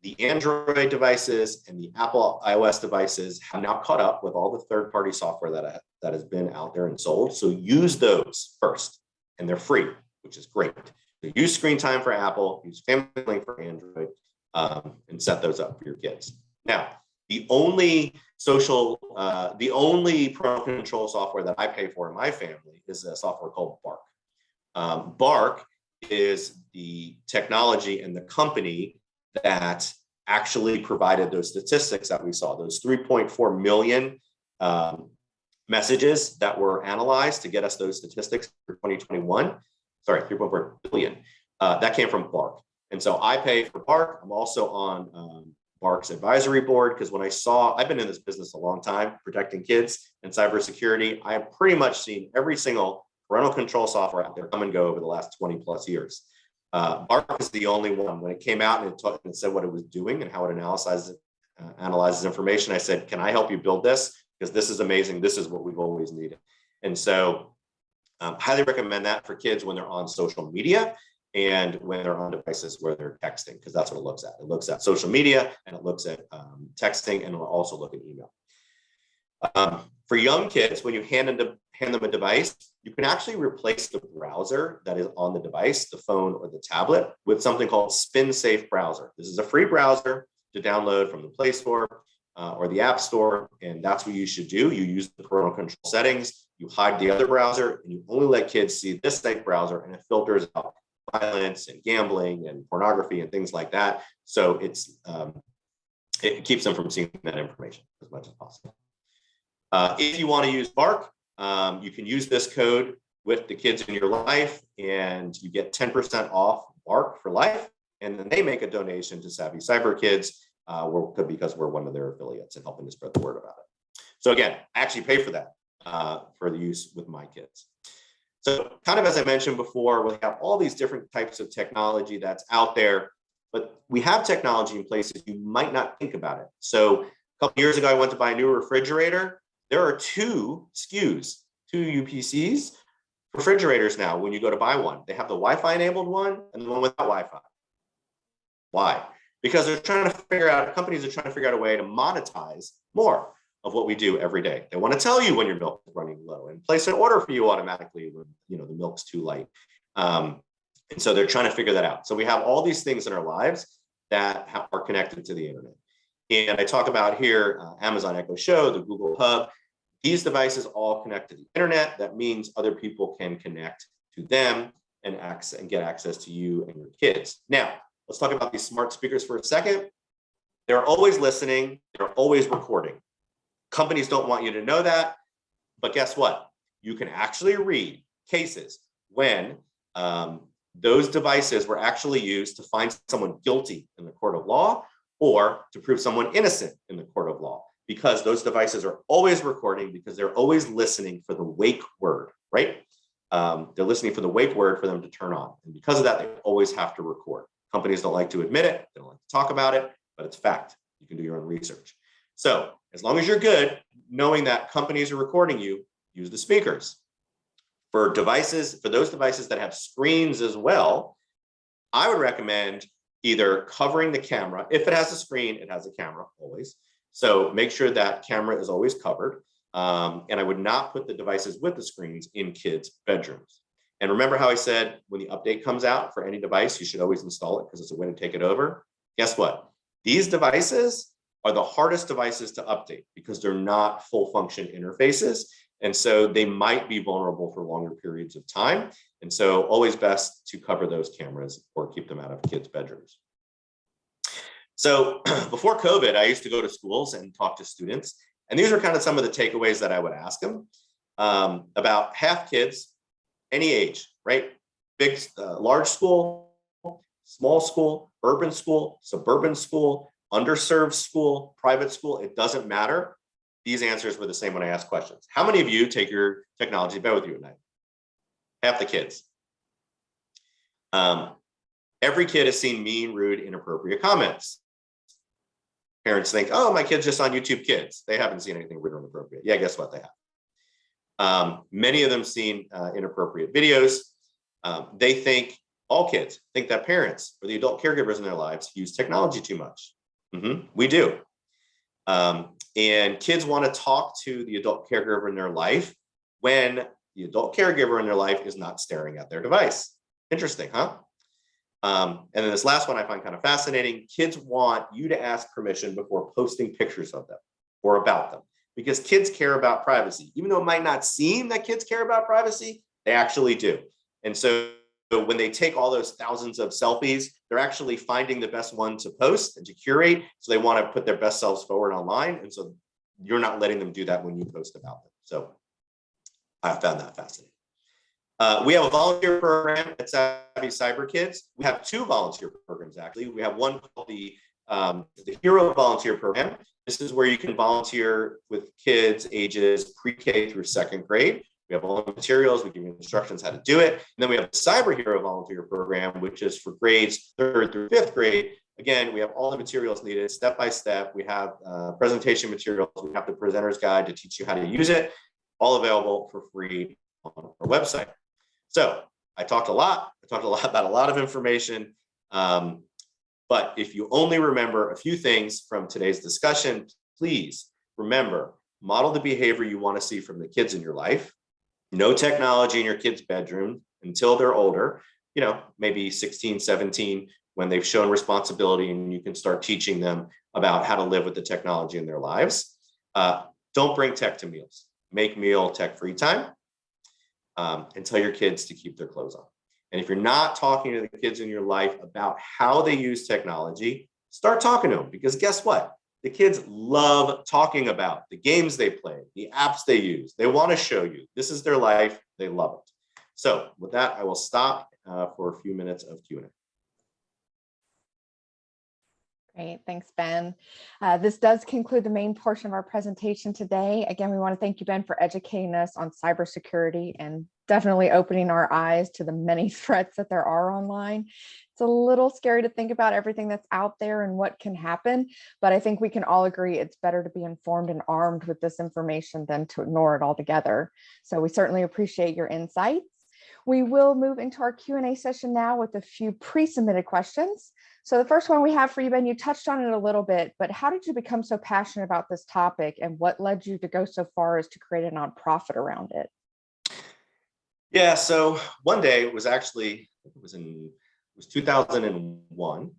S2: the Android devices and the Apple iOS devices have now caught up with all the third-party software that has been out there and sold. So use those first, and they're free, which is great. So use Screen Time for Apple, use Family Link for Android, and set those up for your kids. Now, the only parental control software that I pay for in my family is a software called Bark. Bark is the technology and the company that actually provided those statistics that we saw, those 3.4 million messages that were analyzed to get us those statistics for 2021. Sorry, 3.4 billion. That came from Bark. And so I pay for Bark. I'm also on Bark's advisory board because when I've been in this business a long time, protecting kids and cybersecurity, I have pretty much seen every single parental control software out there come and go over the last 20 plus years. Bark is the only one. When it came out and it said what it was doing and how it analyzes information, I said, can I help you build this? Because this is amazing. This is what we've always needed. And so highly recommend that for kids when they're on social media and when they're on devices where they're texting, because that's what it looks at. It looks at social media and it looks at texting, and it will also look at email. For young kids, when you hand them a device, you can actually replace the browser that is on the device, the phone or the tablet, with something called Spin Safe Browser. This is a free browser to download from the Play Store or the App Store, and that's what you should do. You use the parental control settings, you hide the other browser, and you only let kids see this safe browser, and it filters out violence and gambling and pornography and things like that. So it keeps them from seeing that information as much as possible. If you want to use Bark, you can use this code with the kids in your life, and you get 10% off Bark for life. And then they make a donation to Savvy Cyber Kids because we're one of their affiliates and helping to spread the word about it. So again, I actually pay for that for the use with my kids. So kind of as I mentioned before, we have all these different types of technology that's out there, but we have technology in places you might not think about it. So a couple years ago, I went to buy a new refrigerator. There are two SKUs, two UPCs, refrigerators now when you go to buy one. They have the Wi-Fi enabled one and the one without Wi-Fi. Why? Because companies are trying to figure out a way to monetize more of what we do every day. They want to tell you when your milk is running low and place an order for you automatically when the milk's too light. And so they're trying to figure that out. So we have all these things in our lives that are connected to the internet. And I talk about here, Amazon Echo Show, the Google Hub. These devices all connect to the internet. That means other people can connect to them and get access to you and your kids. Now, let's talk about these smart speakers for a second. They're always listening. They're always recording. Companies don't want you to know that. But guess what? You can actually read cases when those devices were actually used to find someone guilty in the court of law or to prove someone innocent in the court of law, because those devices are always recording, because they're always listening for the wake word, right? They're listening for the wake word for them to turn on. And because of that, they always have to record. Companies don't like to admit it. They don't like to talk about it, but it's fact. You can do your own research. So as long as you're good, knowing that companies are recording you, use the speakers. For those devices that have screens as well, I would recommend either covering the camera. If it has a screen, it has a camera always. So make sure that camera is always covered. And I would not put the devices with the screens in kids' bedrooms. And remember how I said when the update comes out for any device, you should always install it because it's a way to take it over. Guess what? These devices are the hardest devices to update because they're not full function interfaces. And so they might be vulnerable for longer periods of time. And so always best to cover those cameras or keep them out of kids' bedrooms. So before COVID, I used to go to schools and talk to students. And these are kind of some of the takeaways that I would ask them. About half kids, any age, right? Big, large school, small school, urban school, suburban school, underserved school, private school, it doesn't matter. These answers were the same when I asked questions. How many of you take your technology to bed with you at night? Half the kids. Every kid has seen mean, rude, inappropriate comments. Parents think, oh, my kid's just on YouTube Kids. They haven't seen anything rude or inappropriate. Yeah, guess what? They have. Many of them seen inappropriate videos. They think, all kids think that parents or the adult caregivers in their lives use technology too much. We do. And kids want to talk to the adult caregiver in their life when the adult caregiver in their life is not staring at their device. Interesting, huh? And then this last one I find kind of fascinating. Kids want you to ask permission before posting pictures of them or about them, because kids care about privacy. Even though it might not seem that kids care about privacy, they actually do. And so when they take all those thousands of selfies, they're actually finding the best one to post and to curate. So they want to put their best selves forward online. And so you're not letting them do that when you post about them. So I found that fascinating. We have a volunteer program at Savvy Cyber Kids. We have two volunteer programs, actually. We have one called the Hero Volunteer Program. This is where you can volunteer with kids ages pre-K through second grade. We have all the materials, we give you instructions how to do it. And then we have the Cyber Hero Volunteer Program, which is for grades 3rd through 5th grade. Again, we have all the materials needed step by step. We have presentation materials. We have the presenter's guide to teach you how to use it, all available for free on our website. So I talked a lot about a lot of information. But if you only remember a few things from today's discussion, please remember, model the behavior you want to see from the kids in your life. No technology in your kids' bedroom until they're older, maybe 16, 17, when they've shown responsibility and you can start teaching them about how to live with the technology in their lives. Don't bring tech to meals. Make meal tech-free time, and tell your kids to keep their clothes on. And if you're not talking to the kids in your life about how they use technology, start talking to them, because guess what? The kids love talking about the games they play, the apps they use. They want to show you. This is their life. They love it. So with that, I will stop for a few minutes of Q&A.
S1: Great. Thanks, Ben. This does conclude the main portion of our presentation today. Again, we want to thank you, Ben, for educating us on cybersecurity and definitely opening our eyes to the many threats that there are online. It's a little scary to think about everything that's out there and what can happen, but I think we can all agree it's better to be informed and armed with this information than to ignore it altogether. So we certainly appreciate your insights. We will move into our Q&A session now with a few pre-submitted questions. So the first one we have for you, Ben, you touched on it a little bit, but how did you become so passionate about this topic, and what led you to go so far as to create a nonprofit around it?
S2: Yeah, so one day it was 2001,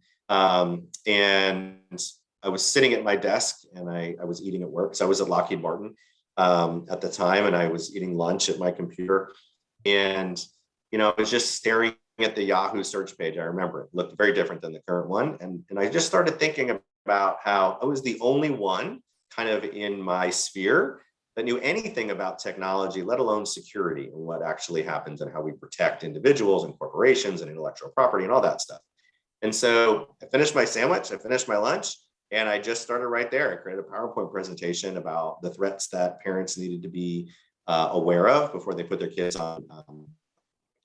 S2: and I was sitting at my desk and I was eating at work. So I was at Lockheed Martin at the time, and I was eating lunch at my computer, and I was just staring at the Yahoo search page. I remember it looked very different than the current one, and I just started thinking about how I was the only one kind of in my sphere that knew anything about technology, let alone security and what actually happens and how we protect individuals and corporations and intellectual property and all that stuff. And so I finished my sandwich, I finished my lunch, and I just started right there. I created a PowerPoint presentation about the threats that parents needed to be aware of before they put their kids on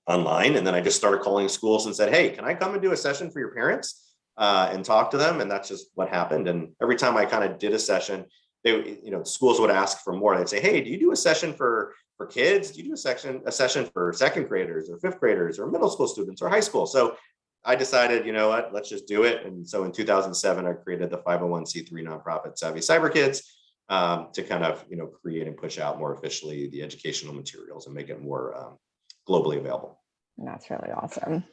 S2: online. And then I just started calling schools and said, hey, can I come and do a session for your parents and talk to them? And that's just what happened. And every time I kind of did a session, schools would ask for more. They'd say, hey, do you do a session for kids? Do you do a session for second graders or fifth graders or middle school students or high school? So I decided, you know what, let's just do it. And so in 2007, I created the 501c3 nonprofit Savvy Cyber Kids to kind of, create and push out more officially the educational materials and make it more globally available.
S1: That's really awesome.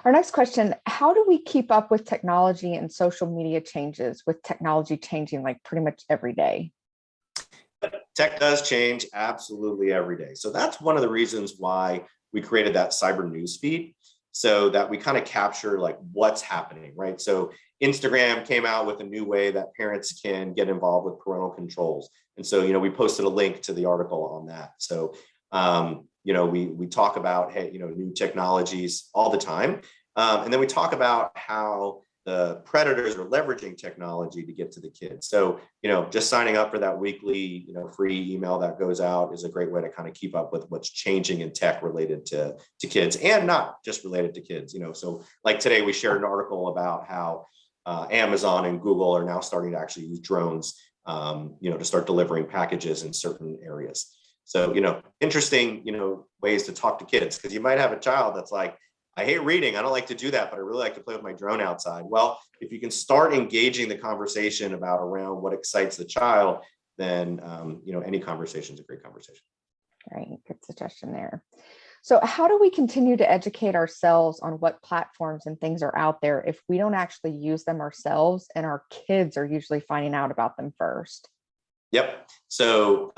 S1: Our next question, how do we keep up with technology and social media changes, with technology changing like pretty much every day?
S2: Tech does change absolutely every day. So that's one of the reasons why we created that cyber news feed, so that we kind of capture like what's happening, right? So Instagram came out with a new way that parents can get involved with parental controls. And so, we posted a link to the article on that. So, we talk about, hey, new technologies all the time. And then we talk about how the predators are leveraging technology to get to the kids. So, just signing up for that weekly, free email that goes out is a great way to kind of keep up with what's changing in tech related to kids, and not just related to kids. So like today we shared an article about how Amazon and Google are now starting to actually use drones, to start delivering packages in certain areas. So, interesting, ways to talk to kids, because you might have a child that's like, I hate reading, I don't like to do that, but I really like to play with my drone outside. Well, if you can start engaging the conversation around what excites the child, then, any conversation is a great conversation.
S1: Right, good suggestion there. So how do we continue to educate ourselves on what platforms and things are out there if we don't actually use them ourselves, and our kids are usually finding out about them first?
S2: Yep. So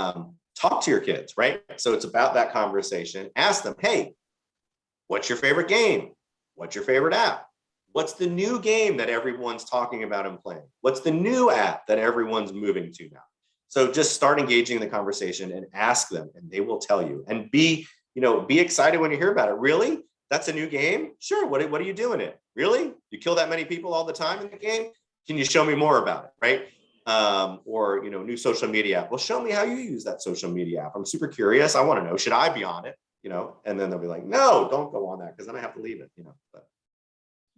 S2: talk to your kids, right? So it's about that conversation. Ask them, hey, what's your favorite game? What's your favorite app? What's the new game that everyone's talking about and playing? What's the new app that everyone's moving to now? So just start engaging in the conversation and ask them, and they will tell you. And be excited when you hear about it. Really? That's a new game? Sure. What do you do in it? Really? You kill that many people all the time in the game? Can you show me more about it? Right? or new social media app. Well, show me how you use that social media app. I'm super curious. I want to know, should I be on it? And then they'll be like, no, don't go on that because then I have to leave it. But.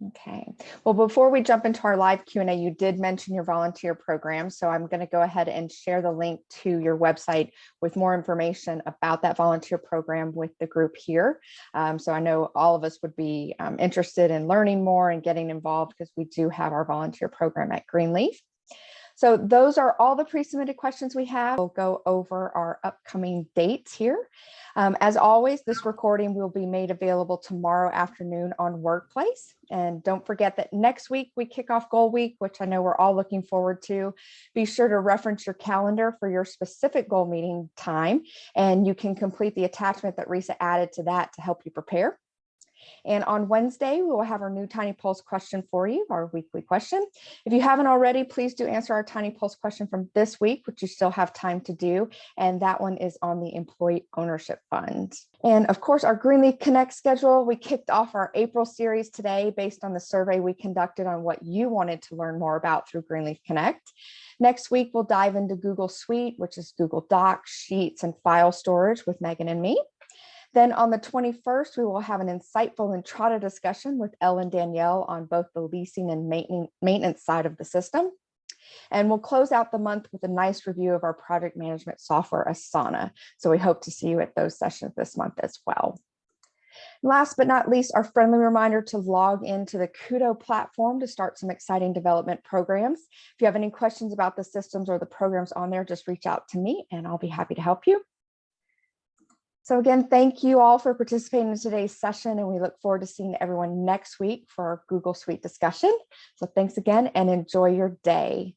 S1: Okay. Well, before we jump into our live Q&A, you did mention your volunteer program. So I'm going to go ahead and share the link to your website with more information about that volunteer program with the group here. So I know all of us would be interested in learning more and getting involved because we do have our volunteer program at Greenleaf. So those are all the pre-submitted questions we have. We'll go over our upcoming dates here. As always, this recording will be made available tomorrow afternoon on Workplace. And don't forget that next week we kick off Goal Week, which I know we're all looking forward to. Be sure to reference your calendar for your specific goal meeting time, and you can complete the attachment that Risa added to that to help you prepare. And on Wednesday, we will have our new Tiny Pulse question for you, our weekly question. If you haven't already, please do answer our Tiny Pulse question from this week, which you still have time to do. And that one is on the Employee Ownership Fund. And of course, our Greenleaf Connect schedule, we kicked off our April series today based on the survey we conducted on what you wanted to learn more about through Greenleaf Connect. Next week, we'll dive into Google Suite, which is Google Docs, Sheets, and file storage with Megan and me. Then on the 21st, we will have an insightful Entrada discussion with Elle and Danielle on both the leasing and maintenance side of the system. And we'll close out the month with a nice review of our project management software, Asana. So we hope to see you at those sessions this month as well. Last but not least, our friendly reminder to log into the Kudo platform to start some exciting development programs. If you have any questions about the systems or the programs on there, just reach out to me and I'll be happy to help you. So again, thank you all for participating in today's session, and we look forward to seeing everyone next week for our Google Suite discussion. So thanks again and enjoy your day.